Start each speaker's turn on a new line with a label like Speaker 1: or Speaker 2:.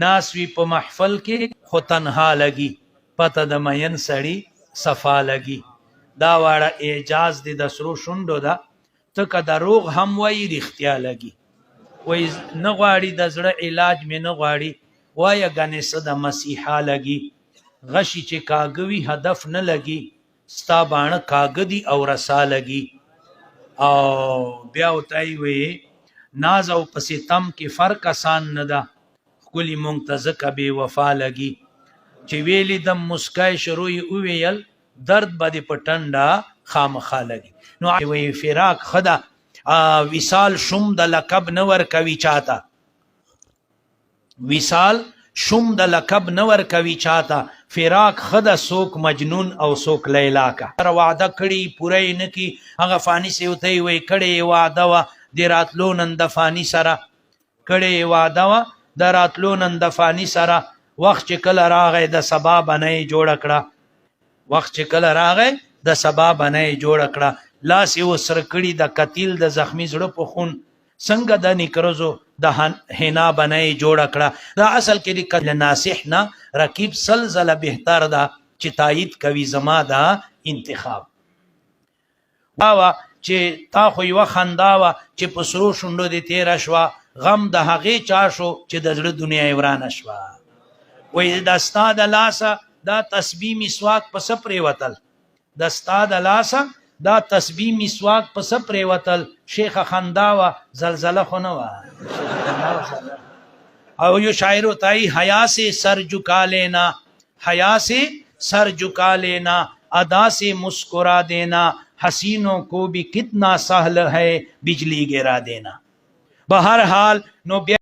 Speaker 1: ناسوی په محفل کې خو تنها لګي پته د مین سړی صفا لګي دا واړه اعجاز دی د سرو شونډو ده ته که دروغ هم وایي رښتیا لګي وایي نه غواړي د زړه علاج مې نه غواړي وایه ګنې څه د مسیحا لګي غشي چې کاږه وي هدف نه لګي ستا باڼه کاږه دي او رسا لګي او بیا ورته یې وایي ناز او په ستم کې فرق آسان نه ده ښکلي مونږ ته ځکه بې وفا لګي چې ویلي دم مسکای شروع یې وویل درد به دې په ټنډه خامخا لګي نو وایي فراق ښه ده وصال شوم د لقب نه ورکوي چاته وصال شوم د لقب نه ورکوي چاته فراق ښه ده څوک مجنون او څوک لیلا کا وعده کړي پوره یې نه کي هغه فاني سې ورته یې وایي کړې یې وعده وه د راتلو نن د فاني سره کړې یې وعده وه د راتلو نن د فاني سره وخت چې کله راغی د سبا بنه یې جوړه کړه وخت چې کله راغی د سبا بنه یې جوړه کړه لاس یې وسره کړي د قتیل د زخمي زړه په خون څنګه د نیکرزو د حنا بنه یې جوړه کړه دا اصل کې د قتل ناصح نه رقیب سلزله بهتر ده چې تایید کوي زما دا انتخاب واوه چې تا خو یوه خندا وه چې په سرو شونډو دې تېره شوه غم د هغې چا شو چې د زړه دنیا یې ورانه شوه وایي د ستا د لاسه دا تسبیح مسواک په څه پرېوتل د ستا د لاسه دا تسبیح مسواک په څه پرېوتل شیخه خندا وه زلزله خو نه وه او یو شاعر ہوتا ہے حیا سے سر جھکا لینا حیا سے سر جھکا لینا ادا سے مسکرا دینا حسینوں کو بھی کتنا سهل ہے بجلی گرا دینا بہرحال نو